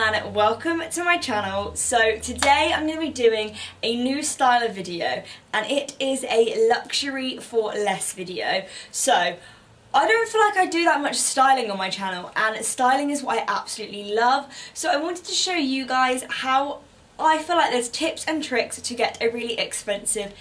and welcome to my channel. So today I'm going to be doing a new style of video, and it is a luxury for less video. So I don't feel like I do that much styling on my channel, and styling is what I absolutely love. So I wanted to show you guys how I feel like there's tips and tricks to get a really inexpensive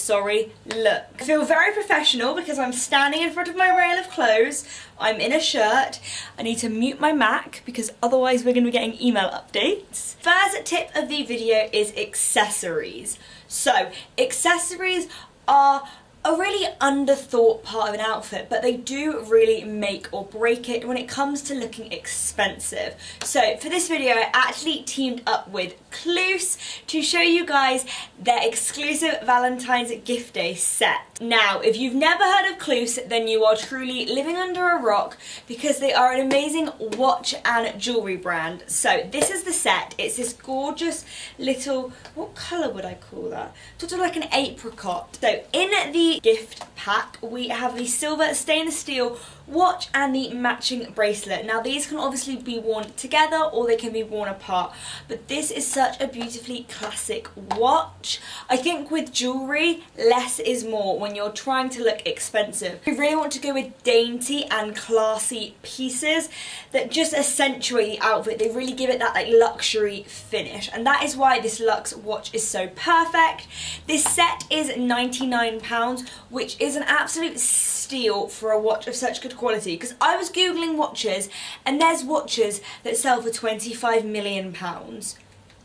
look. I feel very professional because I'm standing in front of my rail of clothes. I'm in a shirt. I need to mute my Mac because otherwise we're going to be getting email updates. First tip of the video is accessories. So accessories are a really underthought part of an outfit, but they do really make or break it when it comes to looking expensive. So for this video I actually teamed up with Kloos to show you guys their exclusive Valentine's gift day set. Now if you've never heard of Kloos, then you are truly living under a rock, because they are an amazing watch and jewellery brand. So this is the set. It's this gorgeous little, what colour would I call that? Sort of like an apricot. So in the gift pack we have the silver stainless steel watch and the matching bracelet. Now these can obviously be worn together or they can be worn apart, but this is such a beautifully classic watch. I think with jewellery, less is more when you're trying to look expensive. You really want to go with dainty and classy pieces that just accentuate the outfit. They really give it that like luxury finish, and that is why this luxe watch is so perfect. This set is £99, which is an absolute steal for a watch of such good quality, because I was googling watches and there's watches that sell for £25 million.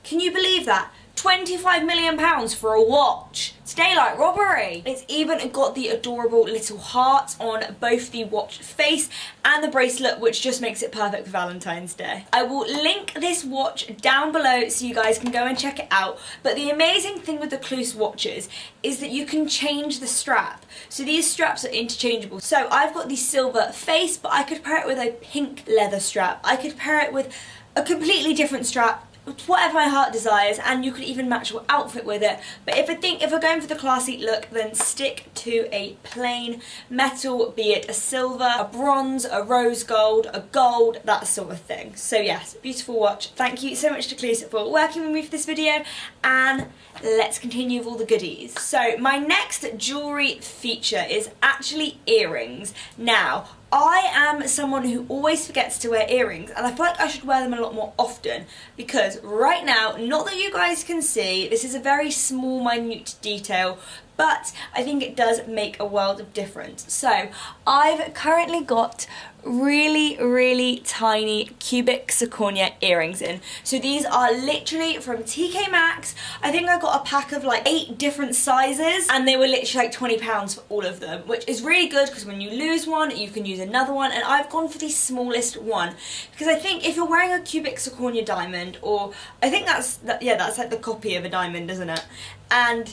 Can you believe that? £25 million for a watch. It's daylight robbery. It's even got the adorable little heart on both the watch face and the bracelet, which just makes it perfect for Valentine's Day. I will link this watch down below so you guys can go and check it out. But the amazing thing with the Kloos watches is that you can change the strap. So these straps are interchangeable. So I've got the silver face, but I could pair it with a pink leather strap. I could pair it with a completely different strap, whatever my heart desires, and you could even match your outfit with it. But if we're going for the classy look, then stick to a plain metal, be it a silver, a bronze, a rose gold, a gold, that sort of thing. So yes, beautiful watch. Thank you so much to Kloos for working with me for this video, and let's continue with all the goodies. So my next jewellery feature is actually earrings. Now I am someone who always forgets to wear earrings, and I feel like I should wear them a lot more often, because right now, not that you guys can see, this is a very small, minute detail, but I think it does make a world of difference. So I've currently got really tiny cubic zirconia earrings in. So these are literally from TK Maxx. I think I got a pack of like 8 different sizes, and they were literally like £20 for all of them, which is really good because when you lose one you can use another one, and I've gone for the smallest one because I think if you're wearing a cubic zirconia diamond, or I think that's like the copy of a diamond, isn't it? And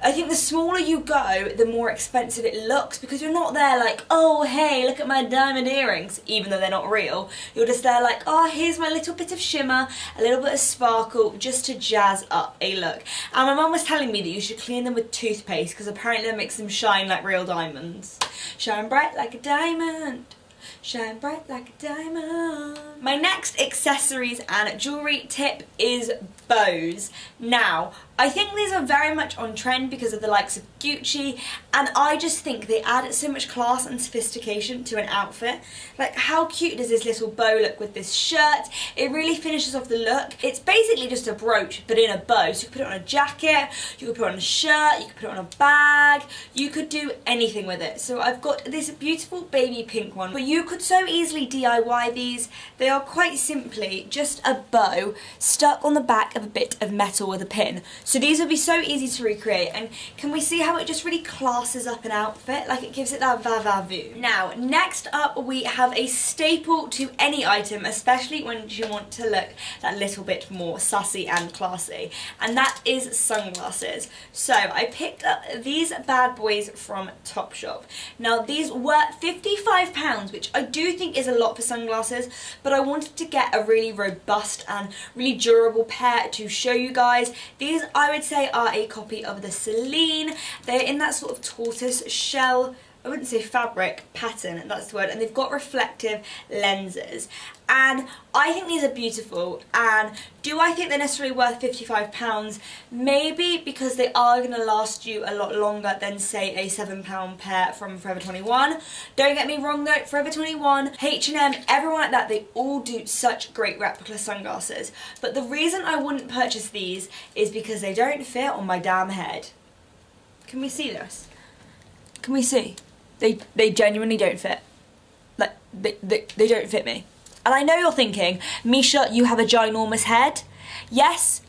I think the smaller you go, the more expensive it looks, because you're not there like, oh hey, look at my diamond earrings, even though they're not real. You're just there like, oh, here's my little bit of shimmer, a little bit of sparkle, just to jazz up a look. And my mum was telling me that you should clean them with toothpaste, because apparently that makes them shine like real diamonds. Shine bright like a diamond. Shine bright like a diamond. My next accessories and jewellery tip is bows. Now, I think these are very much on trend because of the likes of Gucci, and I just think they add so much class and sophistication to an outfit. Like, how cute does this little bow look with this shirt? It really finishes off the look. It's basically just a brooch, but in a bow. So you could put it on a jacket, you could put it on a shirt, you could put it on a bag, you could do anything with it. So I've got this beautiful baby pink one, but you could so easily DIY these. They are quite simply just a bow stuck on the back of a bit of metal with a pin. So these would be so easy to recreate, and can we see how it just really classes up an outfit? Like, it gives it that va-va-vu. Now, next up we have a staple to any item, especially when you want to look that little bit more sassy and classy, and that is sunglasses. So I picked up these bad boys from Topshop. Now these were £55, which I do think is a lot for sunglasses, but I wanted to get a really robust and really durable pair to show you guys. These, I would say, are a copy of the Celine. They're in that sort of tortoise shell, I wouldn't say fabric, pattern, that's the word, and they've got reflective lenses. and I think these are beautiful. And do I think they're necessarily worth £55? Maybe, because they are going to last you a lot longer than, say, a £7 pair from Forever 21. Don't get me wrong though, Forever 21, H&M, everyone like that, they all do such great replica sunglasses. But the reason I wouldn't purchase these is because they don't fit on my damn head. Can we see this? Can we see? They genuinely don't fit. Like, they don't fit me. And I know you're thinking, Misha, you have a ginormous head. Yes,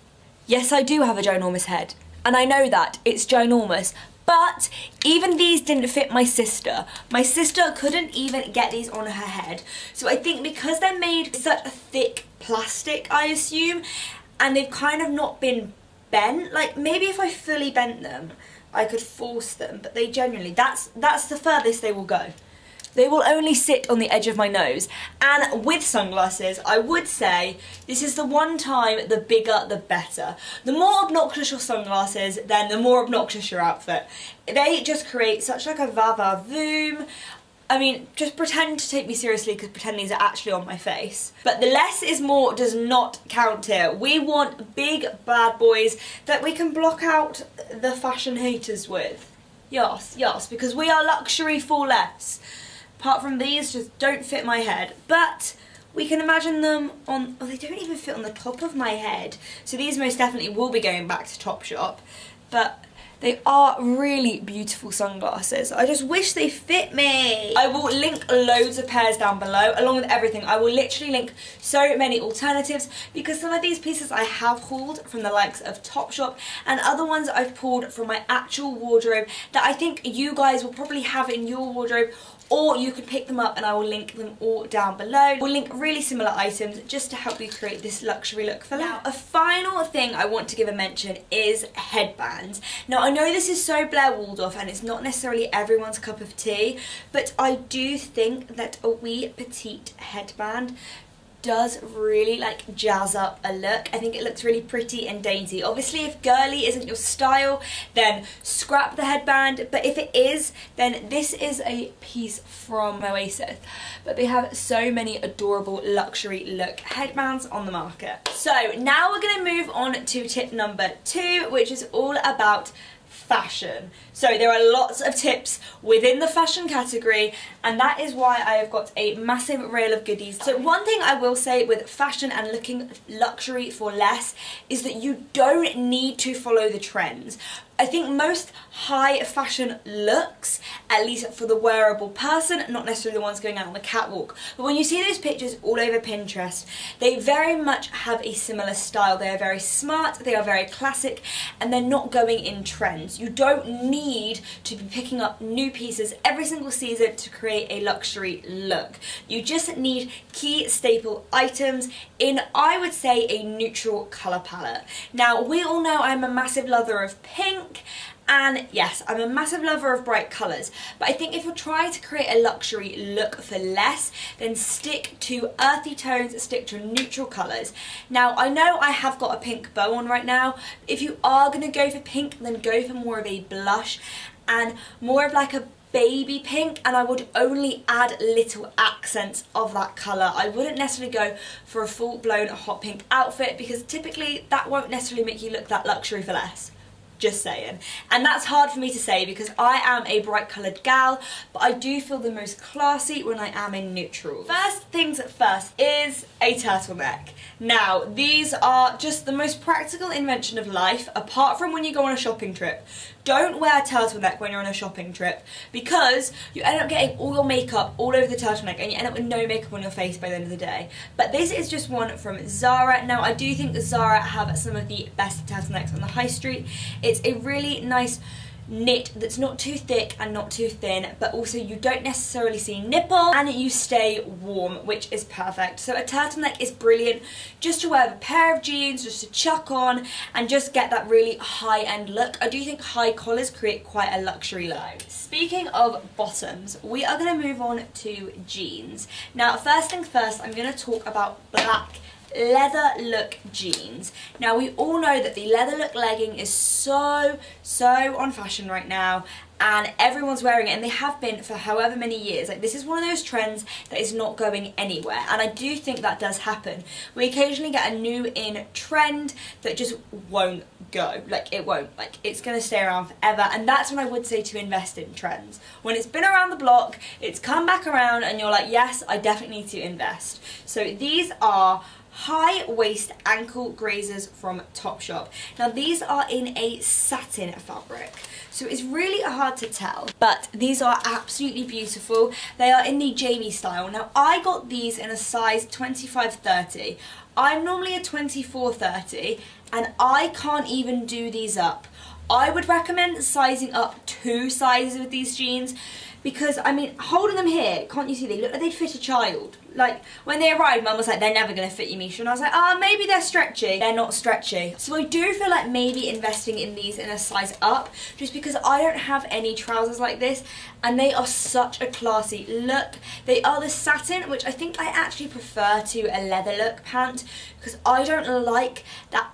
I do have a ginormous head. And I know that, it's ginormous. But even these didn't fit my sister. My sister couldn't even get these on her head. So I think because they're made such a thick plastic, I assume, and they've kind of not been bent, like maybe if I fully bent them, I could force them, but they genuinely, that's the furthest they will go. They will only sit on the edge of my nose. And with sunglasses, I would say this is the one time, the bigger the better. The more obnoxious your sunglasses, then the more obnoxious your outfit. They just create such like a va-va-voom. I mean, just pretend to take me seriously, because pretend these are actually on my face. But the less is more does not count here. We want big bad boys that we can block out the fashion haters with. Yes, because we are luxury for less. Apart from these, just don't fit my head. But we can imagine them on, oh, they don't even fit on the top of my head. So these most definitely will be going back to Topshop. But they are really beautiful sunglasses. I just wish they fit me. I will link loads of pairs down below, along with everything. I will literally link so many alternatives, because some of these pieces I have hauled from the likes of Topshop, and other ones I've pulled from my actual wardrobe that I think you guys will probably have in your wardrobe, or you could pick them up and I will link them all down below. We'll link really similar items just to help you create this luxury look for now. A final thing I want to give a mention is headbands. Now I know this is so Blair Waldorf and it's not necessarily everyone's cup of tea, but I do think that a wee petite headband does really like jazz up a look. I think it looks really pretty and dainty. Obviously if girly isn't your style, then scrap the headband, but if it is, then this is a piece from Oasis. But they have so many adorable luxury look headbands on the market. So now we're going to move on to tip number 2, which is all about fashion. So there are lots of tips within the fashion category, and that is why I have got a massive reel of goodies. So one thing I will say with fashion and looking luxury for less is that you don't need to follow the trends. I think most high fashion looks, at least for the wearable person, not necessarily the ones going out on the catwalk, but when you see those pictures all over Pinterest, they very much have a similar style. They are very smart, they are very classic, and they're not going in trends. You don't need to be picking up new pieces every single season to create a luxury look. You just need key staple items in, I would say, a neutral colour palette. Now, we all know I'm a massive lover of pink, and yes, I'm a massive lover of bright colours, but I think if you're trying to create a luxury look for less, then stick to earthy tones, stick to neutral colours. Now, I know I have got a pink bow on right now. If you are going to go for pink, then go for more of a blush and more of like a baby pink, and I would only add little accents of that colour. I wouldn't necessarily go for a full-blown hot pink outfit, because typically that won't necessarily make you look that luxury for less. Just saying. And that's hard for me to say because I am a bright coloured gal, but I do feel the most classy when I am in neutral. First things first is a turtleneck. Now, these are just the most practical invention of life, apart from when you go on a shopping trip. Don't wear a turtleneck when you're on a shopping trip, because you end up getting all your makeup all over the turtleneck and you end up with no makeup on your face by the end of the day. But this is just one from Zara. Now, I do think Zara have some of the best turtlenecks on the high street. It's a really nice knit that's not too thick and not too thin, but also you don't necessarily see nipple and you stay warm, which is perfect. So a turtleneck is brilliant just to wear with a pair of jeans, just to chuck on and just get that really high-end look. I do think high collars create quite a luxury look. Speaking of bottoms, we are going to move on to jeans. Now, first things first, I'm going to talk about black leather look jeans. Now, we all know that the leather look legging is so on fashion right now, and everyone's wearing it, and they have been for however many years. Like, this is one of those trends that is not going anywhere, and I do think that does happen. We occasionally get a new in trend that just won't go. Like, it won't. Like, it's gonna stay around forever, and that's when I would say to invest in trends. When it's been around the block, it's come back around, and you're like, yes, I definitely need to invest. So these are high waist ankle grazers from Topshop. Now these are in a satin fabric, so it's really hard to tell, but these are absolutely beautiful. They are in the Jamie style. Now I got these in a size 25-30. I'm normally a 24-30, and I can't even do these up. I would recommend sizing up 2 sizes with these jeans, because, I mean, holding them here, can't you see, they look like they fit a child. Like, when they arrived, Mum was like, they're never going to fit you, Misha. And I was like, oh, maybe they're stretchy. They're not stretchy. So I do feel like maybe investing in these in a size up, just because I don't have any trousers like this, and they are such a classy look. They are the satin, which I think I actually prefer to a leather look pant, because I don't like that.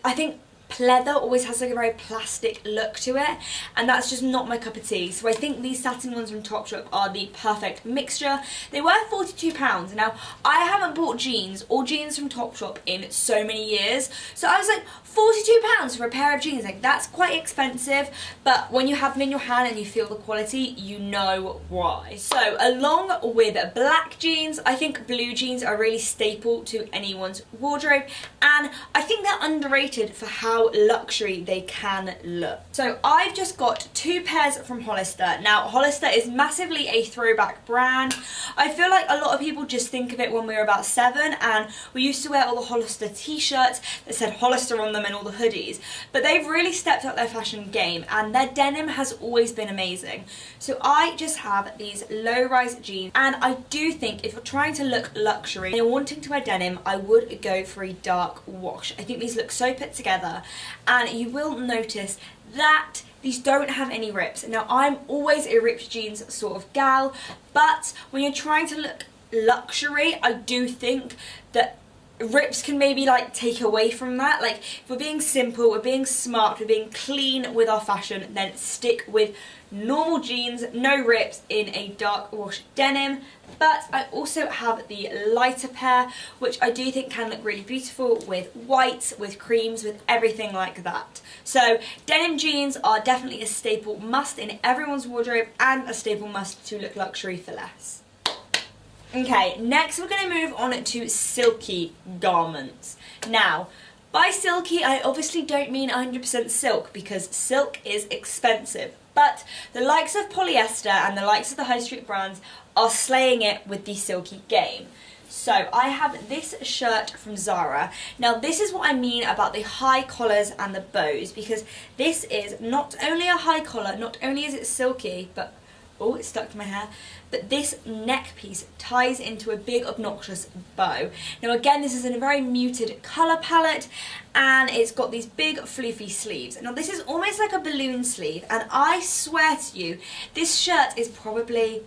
I think pleather always has like a very plastic look to it, and that's just not my cup of tea. So I think these satin ones from Topshop are the perfect mixture. They were £42. Now I haven't bought jeans or jeans from Topshop in so many years, so I was like, £42 for a pair of jeans, like that's quite expensive, but when you have them in your hand and you feel the quality, you know why. So along with black jeans, I think blue jeans are really staple to anyone's wardrobe, and I think they're underrated for how luxury they can look. So I've just got 2 pairs from Hollister. Now Hollister is massively a throwback brand. I feel like a lot of people just think of it when we were about 7, and we used to wear all the Hollister t-shirts that said Hollister on them and all the hoodies, but they've really stepped up their fashion game, and their denim has always been amazing. So I just have these low-rise jeans, and I do think if you're trying to look luxury and you're wanting to wear denim, I would go for a dark wash. I think these look so put together, and you will notice that these don't have any rips. Now I'm always a ripped jeans sort of gal, but when you're trying to look luxury, I do think that rips can maybe like take away from that. Like, if we're being simple, we're being smart, we're being clean with our fashion, then stick with normal jeans, no rips, in a dark wash denim. But I also have the lighter pair, which I do think can look really beautiful with whites, with creams, with everything like that. So denim jeans are definitely a staple must in everyone's wardrobe, and a staple must to look luxury for less. Okay, next we're going to move on to silky garments. Now, by silky I obviously don't mean 100% silk, because silk is expensive, but the likes of polyester and the likes of the high street brands are slaying it with the silky game. So I have this shirt from Zara. Now this is what I mean about the high collars and the bows, because this is not only a high collar, not only is it silky, but oh, it's stuck to my hair, but this neck piece ties into a big obnoxious bow. Now again, this is in a very muted colour palette, and it's got these big floofy sleeves. Now this is almost like a balloon sleeve, and I swear to you, this shirt is probably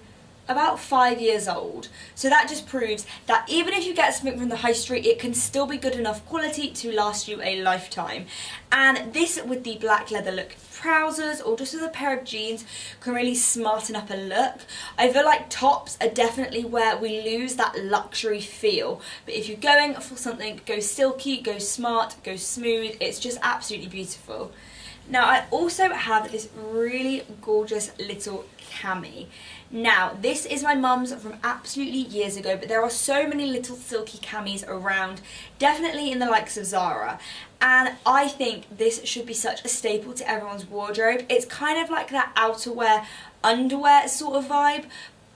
about 5 years old. So that just proves that even if you get something from the high street, it can still be good enough quality to last you a lifetime. And this with the black leather look trousers, or just with a pair of jeans, can really smarten up a look. I feel like tops are definitely where we lose that luxury feel, but if you're going for something, go silky, go smart, go smooth, it's just absolutely beautiful. Now I also have this really gorgeous little cami. Now this is my mum's from absolutely years ago, but there are so many little silky camis around, definitely in the likes of Zara, and I think this should be such a staple to everyone's wardrobe. It's kind of like that outerwear, underwear sort of vibe,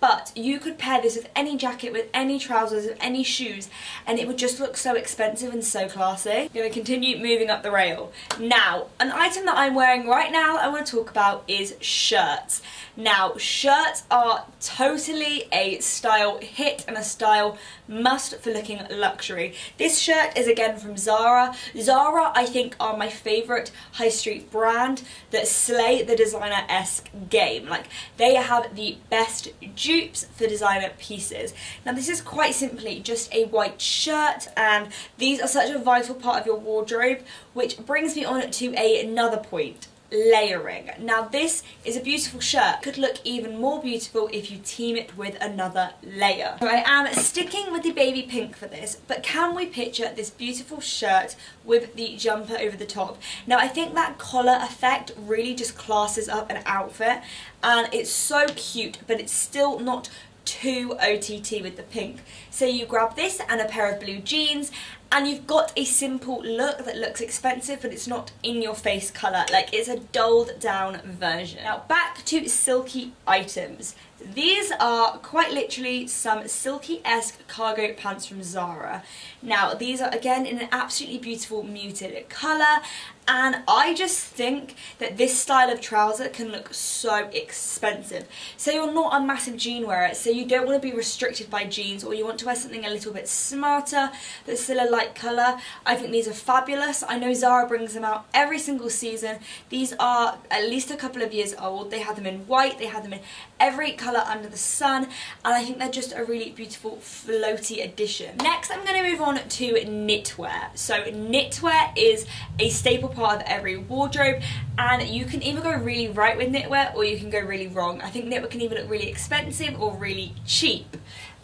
but you could pair this with any jacket, with any trousers, with any shoes, and it would just look so expensive and so classy. I'm going to continue moving up the rail. Now, an item that I'm wearing right now that I want to talk about is shirts. Now, shirts are totally a style hit and a style must for looking luxury. This shirt is again from Zara. Zara, I think, are my favourite high street brand that slay the designer-esque game. Like, they have the best dupes for designer pieces. Now this is quite simply just a white shirt, and these are such a vital part of your wardrobe, which brings me on to another point. layering. Now this is a beautiful shirt. Could look even more beautiful if you team it with another layer. So I am sticking with the baby pink for this, but can we picture this beautiful shirt with the jumper over the top? Now I think that collar effect really just classes up an outfit, and it's so cute, but it's still not too OTT with the pink. So you grab this and a pair of blue jeans, and you've got a simple look that looks expensive, but it's not in your face colour. Like, it's a dulled down version. Now back to silky items. These are quite literally some silky-esque cargo pants from Zara. Now these are again in an absolutely beautiful muted colour, and I just think that this style of trouser can look so expensive. So you're not a massive jean wearer, so you don't want to be restricted by jeans, or you want to wear something a little bit smarter that's still a light colour. I think these are fabulous. I know Zara brings them out every single season. These are at least a couple of years old. They had them in white, they had them in every colour under the sun, and I think they're just a really beautiful floaty addition. Next I'm going to move on to knitwear. So knitwear is a staple part of every wardrobe, and you can either go really right with knitwear or you can go really wrong. I think knitwear can either look really expensive or really cheap.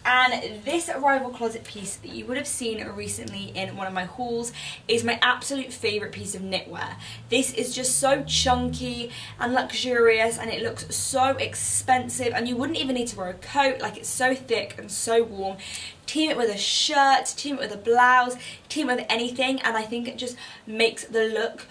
And this Arrival closet piece that you would have seen recently in one of my hauls is my absolute favourite piece of knitwear. This is just so chunky and luxurious, and it looks so expensive, and you wouldn't even need to wear a coat. Like, it's so thick and so warm. Team it with a shirt, team it with a blouse, team it with anything, and I think it just makes the look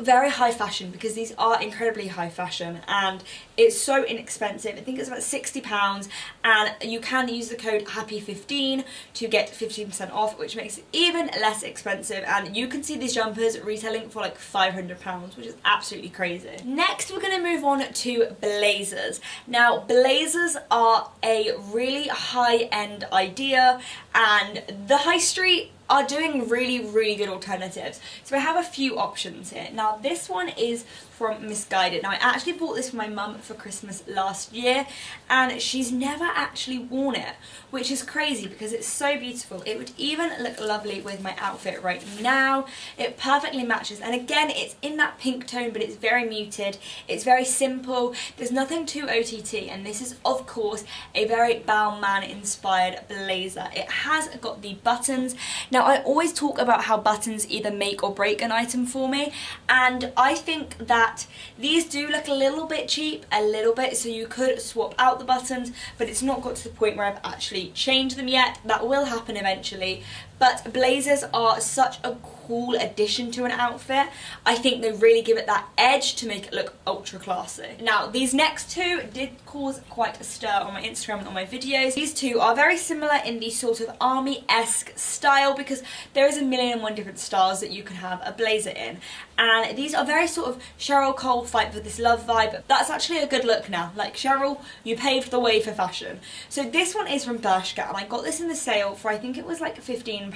very high fashion, because these are incredibly high fashion and it's so inexpensive. I think it's about £60, and you can use the code HAPPY15 to get 15% off, which makes it even less expensive, and you can see these jumpers retailing for like £500, which is absolutely crazy. Next we're going to move on to blazers. Now blazers are a really high-end idea, and the high street are doing really good alternatives. So I have a few options here. Now this one is from Misguided. Now I actually bought this for my mum for Christmas last year, and she's never actually worn it, which is crazy because it's so beautiful. It would even look lovely with my outfit right now. It perfectly matches, and again it's in that pink tone, but it's very muted, it's very simple, there's nothing too OTT, and this is of course a very Balmain inspired blazer. It has got the buttons. Now I always talk about how buttons either make or break an item for me, and I think that these do look a little bit cheap, a little bit, so you could swap out the buttons, but it's not got to the point where I've actually changed them yet. That will happen eventually. But blazers are such a cool addition to an outfit. I think they really give it that edge to make it look ultra classy. Now these next two did cause quite a stir on my Instagram and on my videos. These two are very similar in the sort of army-esque style, because there is a million and one different styles that you can have a blazer in. And these are very sort of Cheryl Cole Fight for This Love vibe. That's actually a good look now. Like, Cheryl, you paved the way for fashion. So this one is from Bershka, and I got this in the sale for, I think it was like £15,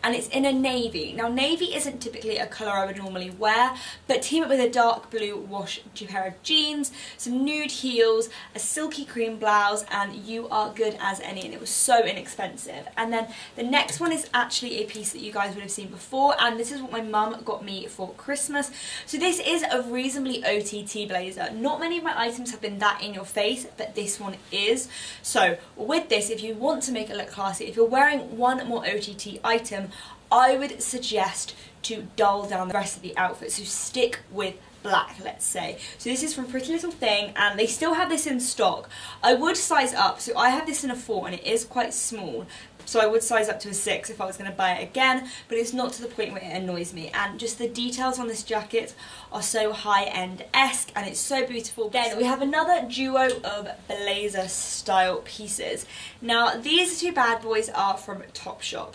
and it's in a navy. Now navy isn't typically a colour I would normally wear, but team it with a dark blue wash pair of jeans, some nude heels, a silky cream blouse, and you are good as any, and it was so inexpensive. And then the next one is actually a piece that you guys would have seen before, and this is what my mum got me for Christmas. So this is a reasonably OTT blazer. Not many of my items have been that in your face, but this one is. So with this, if you want to make it look classy, if you're wearing one more OTT item, I would suggest to dull down the rest of the outfit, so stick with black, let's say. So this is from Pretty Little Thing, and they still have this in stock. I would size up, so I have this in a 4 and it is quite small, so I would size up to a 6 if I was going to buy it again, but it's not to the point where it annoys me. And just the details on this jacket are so high-end-esque, and it's so beautiful. Then we have another duo of blazer style pieces. Now these two bad boys are from Topshop,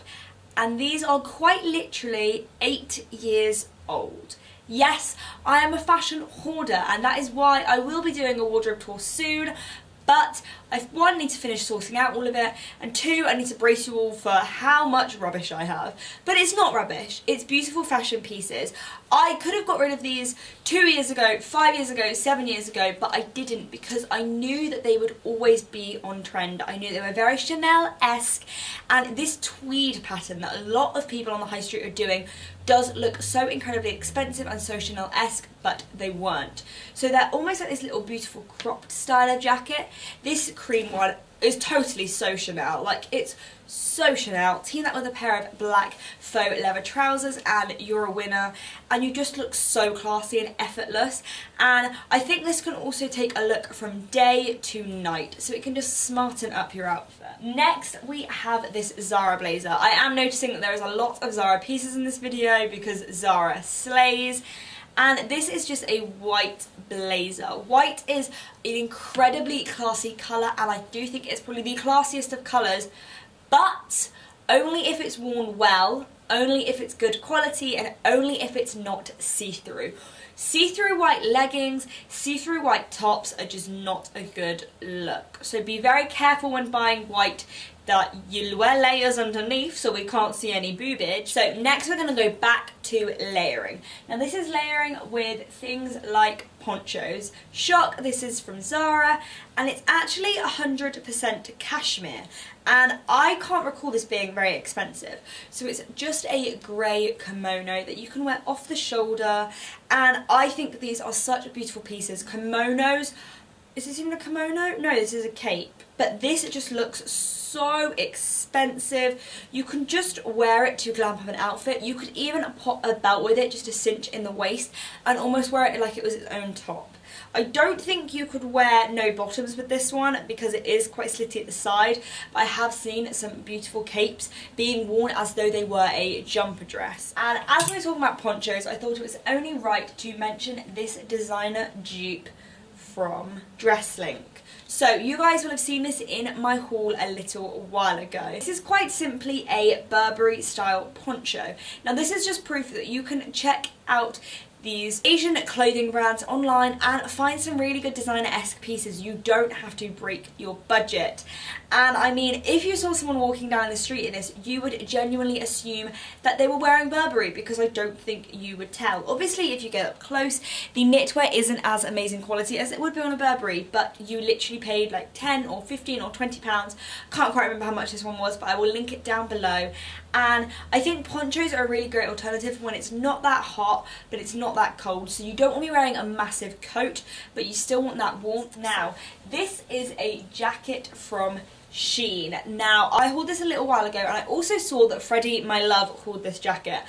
and these are quite literally 8 years old. Yes, I am a fashion hoarder, and that is why I will be doing a wardrobe tour soon, but I, one, need to finish sorting out all of it, and two, I need to brace you all for how much rubbish I have. But it's not rubbish, it's beautiful fashion pieces. I could have got rid of these 2 years ago, 5 years ago, 7 years ago, but I didn't, because I knew that they would always be on trend. I knew they were very Chanel-esque, and this tweed pattern that a lot of people on the high street are doing does look so incredibly expensive and so Chanel-esque, but they weren't. So they're almost like this little beautiful cropped style of jacket. This cream one is totally so Chanel, like it's so Chanel. Team that with a pair of black faux leather trousers and you're a winner, and you just look so classy and effortless. And I think this can also take a look from day to night, so it can just smarten up your outfit. Next we have this Zara blazer. I am noticing that there is a lot of Zara pieces in this video because Zara slays. And this is just a white blazer. White is an incredibly classy colour, and I do think it's probably the classiest of colours, but only if it's worn well, only if it's good quality, and only if it's not see-through. See-through white leggings, see-through white tops are just not a good look. So be very careful when buying white that you wear layers underneath so we can't see any boobage. So next we're going to go back to layering. Now this is layering with things like ponchos. Shock, this is from Zara, and it's actually 100% cashmere. And I can't recall this being very expensive. So it's just a grey kimono that you can wear off the shoulder, and I think these are such beautiful pieces. Kimonos, is this even a kimono? No, this is a cape. But this just looks so expensive. You can just wear it to glam up an outfit. You could even pop a belt with it just to cinch in the waist and almost wear it like it was its own top. I don't think you could wear no bottoms with this one because it is quite slitty at the side, but I have seen some beautiful capes being worn as though they were a jumper dress. And as we were talking about ponchos, I thought it was only right to mention this designer dupe from Dresslink. So you guys will have seen this in my haul a little while ago. This is quite simply a Burberry style poncho. Now this is just proof that you can check out these Asian clothing brands online and find some really good designer-esque pieces. You don't have to break your budget. And I mean, if you saw someone walking down the street in this, you would genuinely assume that they were wearing Burberry, because I don't think you would tell. Obviously, if you get up close, the knitwear isn't as amazing quality as it would be on a Burberry, but you literally paid like 10 or 15 or 20 pounds. Can't quite remember how much this one was, but I will link it down below. And I think ponchos are a really great alternative when it's not that hot, but it's not that cold. So you don't want to be wearing a massive coat, but you still want that warmth. Now, this is a jacket from Shein. Now, I hauled this a little while ago, and I also saw that Freddie, my love, hauled this jacket.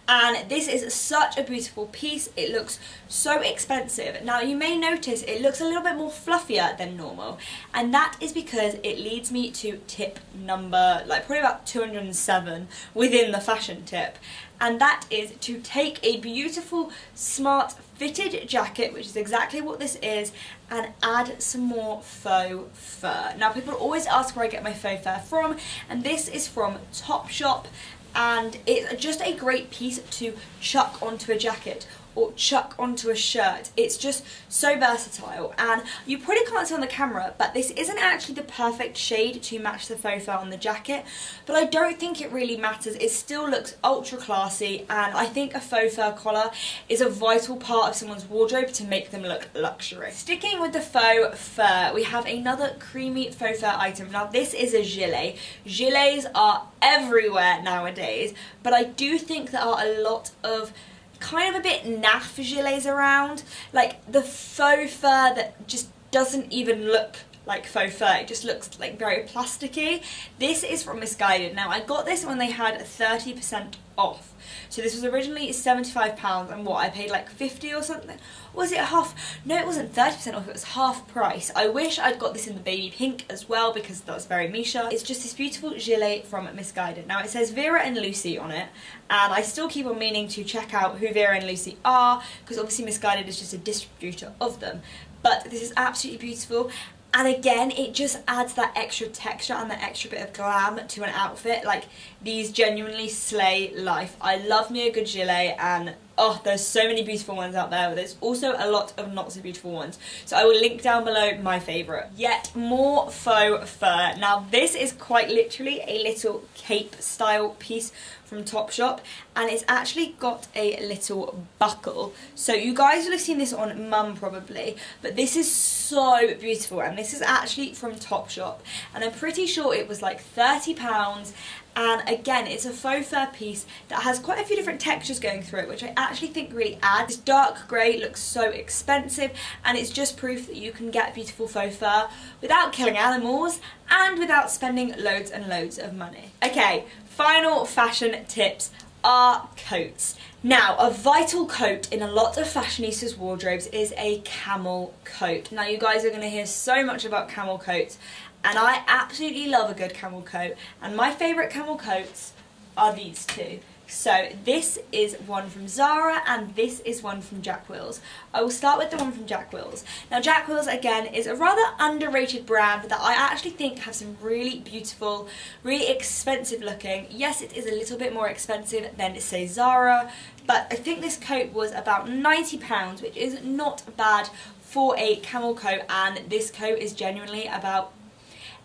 And this is such a beautiful piece. It looks so expensive. Now, you may notice it looks a little bit more fluffier than normal, and that is because it leads me to tip number, like probably about 207 within the fashion tip. And that is to take a beautiful, smart, fitted jacket, which is exactly what this is, and add some more faux fur. Now, people always ask where I get my faux fur from, and this is from Topshop, and it's just a great piece to chuck onto a jacket or chuck onto a shirt. It's just so versatile, and you probably can't see on the camera, but this isn't actually the perfect shade to match the faux fur on the jacket, but I don't think it really matters. It still looks ultra classy, and I think a faux fur collar is a vital part of someone's wardrobe to make them look luxury. Sticking with the faux fur, we have another creamy faux fur item. Now this is a gilet. Gilets are everywhere nowadays, but I do think there are a lot of kind of a bit naff gilets around, like the faux fur that just doesn't even look like faux fur, it just looks like very plasticky. This is from Misguided. Now I got this when they had 30% off, so this was originally £75, and what, I paid like 50 or something. Was it half? No, it wasn't 30% off, it was half price. I wish I'd got this in the baby pink as well, because that was very Misha. It's just this beautiful gilet from Misguided. Now it says Vera and Lucy on it, and I still keep on meaning to check out who Vera and Lucy are, because obviously Misguided is just a distributor of them. But this is absolutely beautiful. And again, it just adds that extra texture and that extra bit of glam to an outfit. Like, these genuinely slay life. I love me a good gilet, and oh, there's so many beautiful ones out there, but there's also a lot of not so beautiful ones. So I will link down below my favourite. Yet more faux fur. Now this is quite literally a little cape style piece from Topshop, and it's actually got a little buckle. So you guys will have seen this on Mum probably, but this is so beautiful, and this is actually from Topshop, and I'm pretty sure it was like £30, and again it's a faux fur piece that has quite a few different textures going through it, which I actually think really adds. This dark grey looks so expensive, and it's just proof that you can get beautiful faux fur without killing animals and without spending loads and loads of money. Okay, final fashion tips are coats. Now, a vital coat in a lot of fashionistas' wardrobes is a camel coat. Now, you guys are going to hear so much about camel coats, and I absolutely love a good camel coat, and my favourite camel coats are these two. So this is one from Zara and this is one from Jack Wills. I will start with the one from Jack Wills. Now Jack Wills again is a rather underrated brand that I actually think have some really beautiful, really expensive looking. Yes, it is a little bit more expensive than say Zara, but I think this coat was about £90, which is not bad for a camel coat, and this coat is genuinely about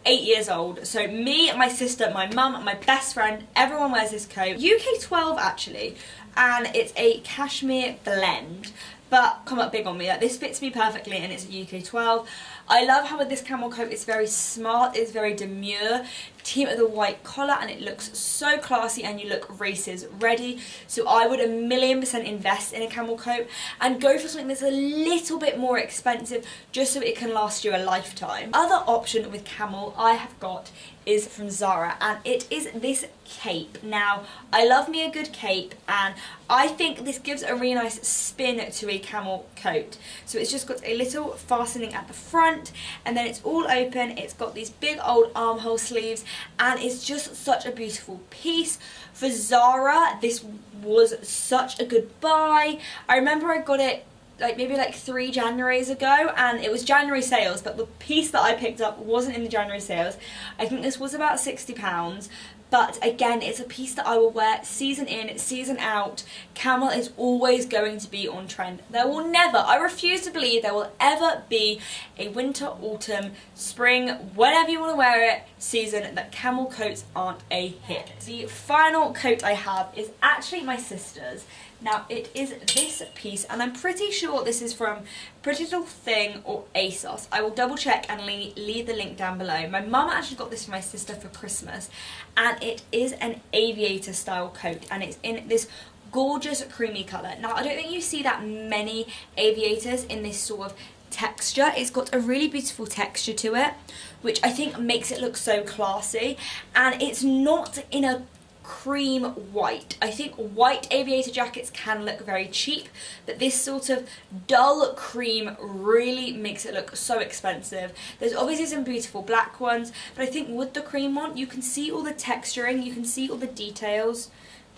8 years old. So me, my sister, my mum, my best friend, everyone wears this coat. UK 12 actually, and it's a cashmere blend, but come up big on me. Like, this fits me perfectly and it's a UK 12. I love how with this camel coat it's very smart, it's very demure. Team with a white collar and it looks so classy and you look races ready. So I would 1,000,000% invest in a camel coat and go for something that's a little bit more expensive just so it can last you a lifetime. Other option with camel I have got is from Zara, and it is this cape. Now I love me a good cape, and I think this gives a really nice spin to a camel coat. So it's just got a little fastening at the front and then it's all open. It's got these big old armhole sleeves and it's just such a beautiful piece. For Zara this was such a good buy. I remember I got it maybe 3 Januaries ago, and it was January sales, but the piece that I picked up wasn't in the January sales. I think this was about £60, but again it's a piece that I will wear season in, season out. Camel is always going to be on trend. There will never, I refuse to believe there will ever be a winter, autumn, spring, whenever you want to wear it, season that camel coats aren't a hit. The final coat I have is actually my sister's. Now it is this piece, and I'm pretty sure this is from Pretty Little Thing or ASOS. I will double check and leave the link down below. My mum actually got this for my sister for Christmas, and it is an aviator style coat and it's in this gorgeous creamy colour. Now I don't think you see that many aviators in this sort of texture. It's got a really beautiful texture to it, which I think makes it look so classy, and it's not in a cream white. I think white aviator jackets can look very cheap, but this sort of dull cream really makes it look so expensive. There's obviously some beautiful black ones, but I think with the cream one you can see all the texturing, you can see all the details.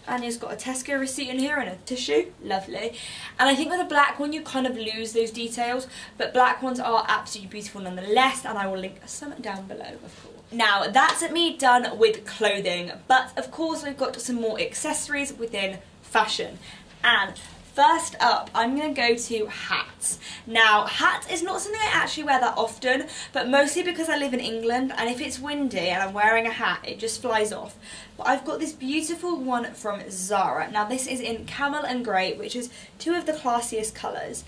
And it's got a Tesco receipt in here and a tissue, lovely. And I think with a black one you kind of lose those details, but black ones are absolutely beautiful nonetheless, and I will link some down below, of course. Now that's me done with clothing, but of course we've got some more accessories within fashion. And first up, I'm going to go to hats. Now, hats is not something I actually wear that often, but mostly because I live in England, and if it's windy and I'm wearing a hat, it just flies off. But I've got this beautiful one from Zara. Now, this is in camel and grey, which is two of the classiest colours.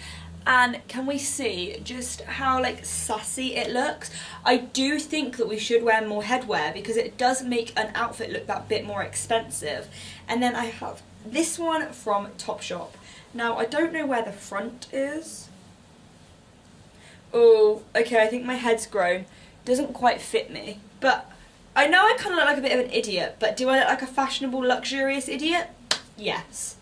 And can we see just how sassy it looks? I do think that we should wear more headwear because it does make an outfit look that bit more expensive. And then I have this one from Topshop. Now I don't know where the front is. Oh, okay, I think my head's grown. Doesn't quite fit me. But I know I kind of look like a bit of an idiot, but do I look like a fashionable, luxurious idiot? Yes.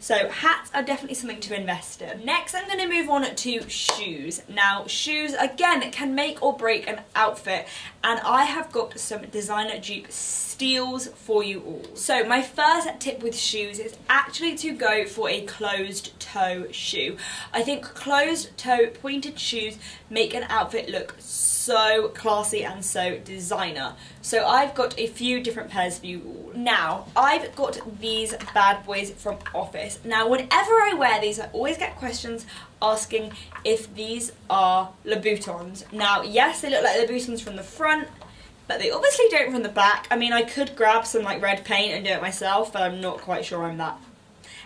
So hats are definitely something to invest in. Next I'm going to move on to shoes. Now shoes again can make or break an outfit, and I have got some designer dupe steals for you all. So my first tip with shoes is actually to go for a closed toe shoe. I think closed toe pointed shoes make an outfit look so classy and so designer. So I've got a few different pairs for you all. Now I've got these bad boys from Office. Now whenever I wear these I always get questions asking if these are Louboutins. Now yes, they look like Louboutins from the front, but they obviously don't from the back. I mean, I could grab some red paint and do it myself, but I'm not quite sure I'm that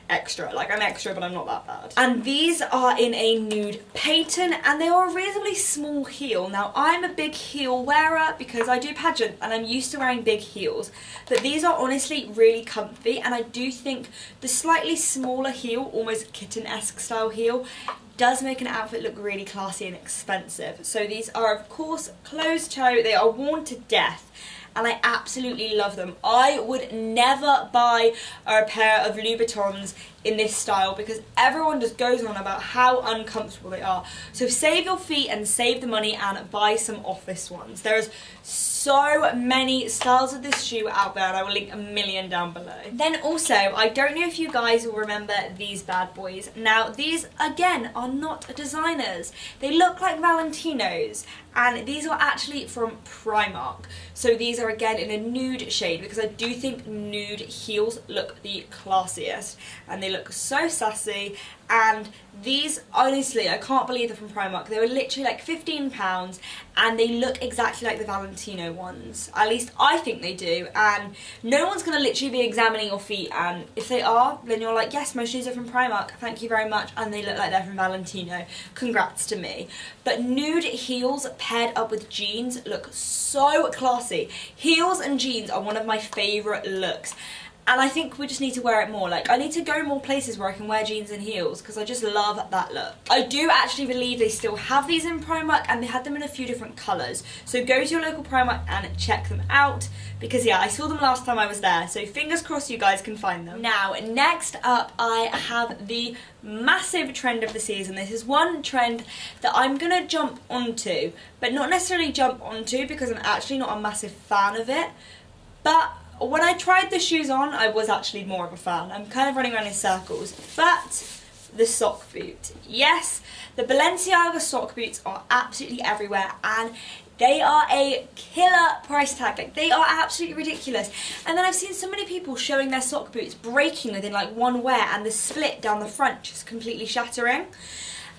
extra. Like, I'm extra, but I'm not that bad. And these are in a nude pattern, and they are a reasonably small heel. Now, I'm a big heel wearer because I do pageant and I'm used to wearing big heels, but these are honestly really comfy, and I do think the slightly smaller heel, almost kitten-esque style heel, does make an outfit look really classy and expensive. So these are, of course, closed toe. They are worn to death, and I absolutely love them. I would never buy a pair of Louboutins in this style because everyone just goes on about how uncomfortable they are. So save your feet and save the money and buy some office ones. There's so many styles of this shoe out there, and I will link a million down below. Then also, I don't know if you guys will remember these bad boys. Now, these again are not designers. They look like Valentinos, and these are actually from Primark. So these are again in a nude shade because I do think nude heels look the classiest, and they look so sassy. And these, honestly, I can't believe they're from Primark. They were literally like £15, and they look exactly like the Valentino ones. At least I think they do, and no one's going to literally be examining your feet, and if they are, then you're like, yes, my shoes are from Primark, thank you very much, and they look like they're from Valentino. Congrats to me. But nude heels paired up with jeans look so classy. Heels and jeans are one of my favourite looks. And I think we just need to wear it more. Like, I need to go more places where I can wear jeans and heels because I just love that look. I do actually believe they still have these in Primark, and they had them in a few different colours. So go to your local Primark and check them out because, yeah, I saw them last time I was there. So fingers crossed you guys can find them. Now, next up, I have the massive trend of the season. This is one trend that I'm going to jump onto, but not necessarily jump onto because I'm actually not a massive fan of it. But when I tried the shoes on, I was actually more of a fan. I'm kind of running around in circles. But the sock boot. Yes, the Balenciaga sock boots are absolutely everywhere, and they are a killer price tag. Like, they are absolutely ridiculous. And then I've seen so many people showing their sock boots breaking within like one wear, and the split down the front just completely shattering.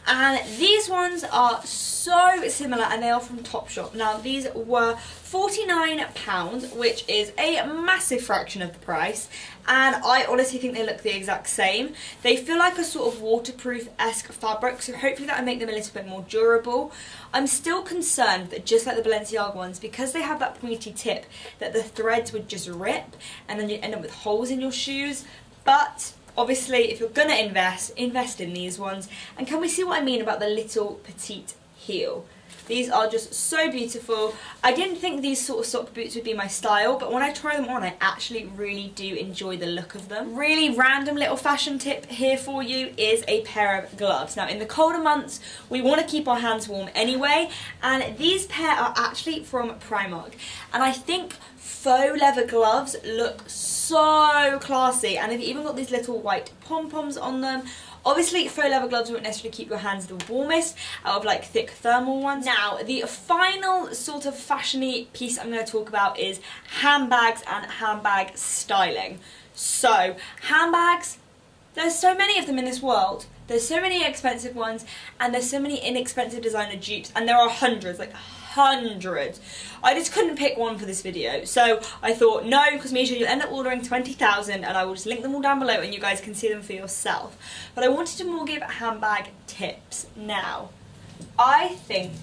And these ones are so similar, and they are from Topshop. Now, these were £49, which is a massive fraction of the price, and I honestly think they look the exact same. They feel like a sort of waterproof-esque fabric, so hopefully that will make them a little bit more durable. I'm still concerned that, just like the Balenciaga ones, because they have that pointy tip, that the threads would just rip, and then you end up with holes in your shoes. But obviously, if you're gonna invest in these ones. And can we see what I mean about the little petite heel? These are just so beautiful. I didn't think these sort of sock boots would be my style, but when I try them on, I actually really do enjoy the look of them. Really random little fashion tip here for you is a pair of gloves. Now, in the colder months, we want to keep our hands warm anyway, and these pair are actually from Primark. And I think faux leather gloves look so classy, and they've even got these little white pom-poms on them. Obviously, faux leather gloves won't necessarily keep your hands the warmest out of like thick thermal ones. Now, the final sort of fashiony piece I'm going to talk about is handbags and handbag styling. So, handbags, there's so many of them in this world. There's so many expensive ones, and there's so many inexpensive designer dupes, and there are hundreds, like hundreds. I just couldn't pick one for this video, so I thought, no, because Misha, you'll end up ordering 20,000, and I will just link them all down below and you guys can see them for yourself. But I wanted to more give handbag tips. Now, I think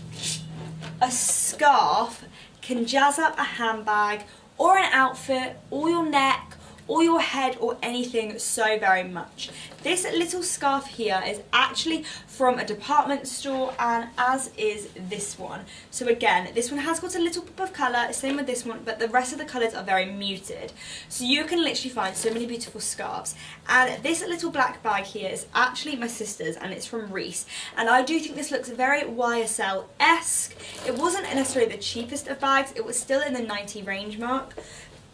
a scarf can jazz up a handbag or an outfit or your neck or your head or anything so very much. This little scarf here is actually from a department store, and as is this one. So again, this one has got a little pop of colour, same with this one, but the rest of the colours are very muted. So you can literally find so many beautiful scarves. And this little black bag here is actually my sister's, and it's from Reese. And I do think this looks very YSL-esque. It wasn't necessarily the cheapest of bags, it was still in the 90 range mark,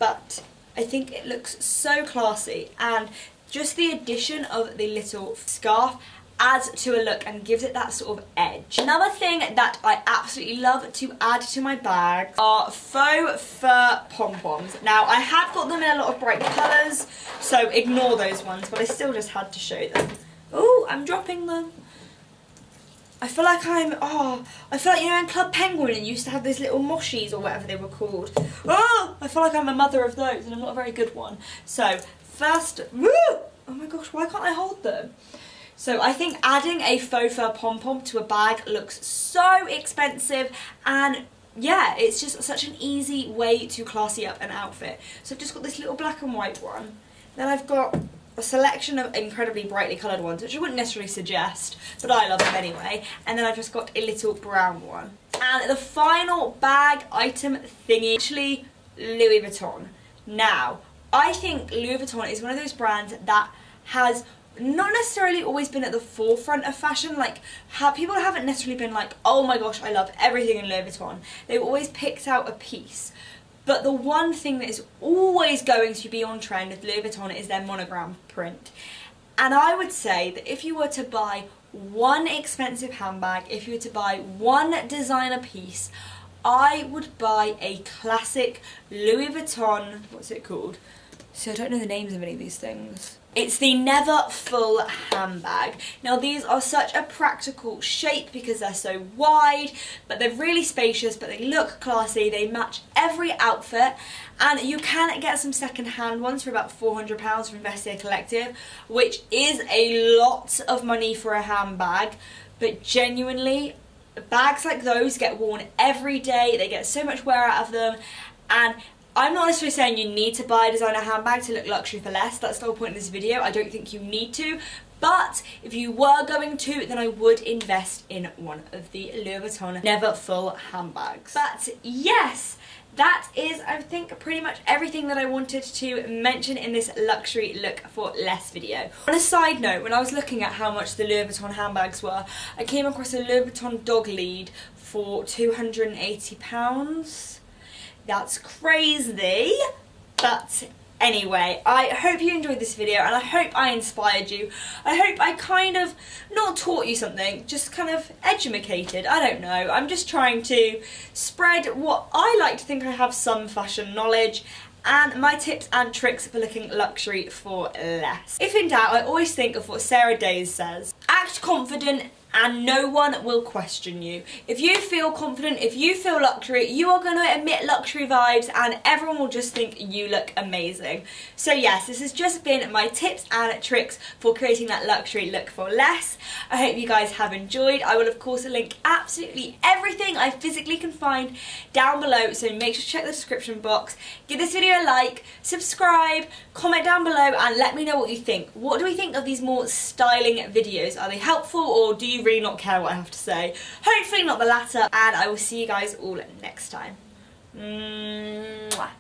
but I think it looks so classy, and just the addition of the little scarf adds to a look and gives it that sort of edge. Another thing that I absolutely love to add to my bag are faux fur pom-poms. Now, I have got them in a lot of bright colours, so ignore those ones, but I still just had to show them. Oh, I'm dropping them. I feel like I feel like, you know, in Club Penguin it used to have those little moshies or whatever they were called. Oh, I feel like I'm a mother of those, and I'm not a very good one. So, first, woo! Oh my gosh, why can't I hold them? So I think adding a faux fur pom-pom to a bag looks so expensive, and yeah, it's just such an easy way to classy up an outfit. So I've just got this little black and white one. Then I've got a selection of incredibly brightly coloured ones, which I wouldn't necessarily suggest, but I love them anyway. And then I've just got a little brown one. And the final bag item thingy, actually Louis Vuitton. Now, I think Louis Vuitton is one of those brands that has not necessarily always been at the forefront of fashion. Like, people haven't necessarily been like, oh my gosh, I love everything in Louis Vuitton. They've always picked out a piece. But the one thing that is always going to be on trend with Louis Vuitton is their monogram print. And I would say that if you were to buy one expensive handbag, if you were to buy one designer piece, I would buy a classic Louis Vuitton, what's it called? So I don't know the names of any of these things. It's the Never Full handbag. Now these are such a practical shape because they're so wide, but they're really spacious, but they look classy, they match every outfit, and you can get some second-hand ones for about £400 from Vestiaire Collective, which is a lot of money for a handbag, but genuinely, bags like those get worn every day, they get so much wear out of them, and I'm not necessarily saying you need to buy a designer handbag to look luxury for less. That's the whole point of this video. I don't think you need to. But if you were going to, then I would invest in one of the Louis Vuitton Never Full handbags. But yes, that is, I think, pretty much everything that I wanted to mention in this luxury look for less video. On a side note, when I was looking at how much the Louis Vuitton handbags were, I came across a Louis Vuitton dog lead for £280. That's crazy, but anyway, I hope you enjoyed this video and I hope I inspired you. I hope I kind of, not taught you something, just kind of educated, I don't know. I'm just trying to spread what I like to think I have some fashion knowledge and my tips and tricks for looking luxury for less. If in doubt, I always think of what Sarah Days says. Act confident and no one will question you. If you feel confident, if you feel luxury, you are going to emit luxury vibes and everyone will just think you look amazing. So yes, this has just been my tips and tricks for creating that luxury look for less. I hope you guys have enjoyed. I will of course link absolutely everything I physically can find down below, so make sure to check the description box. Give this video a like, subscribe, comment down below and let me know what you think. What do we think of these more styling videos? Are they helpful or do you really not care what I have to say? Hopefully not the latter, and I will see you guys all next time. Mwah.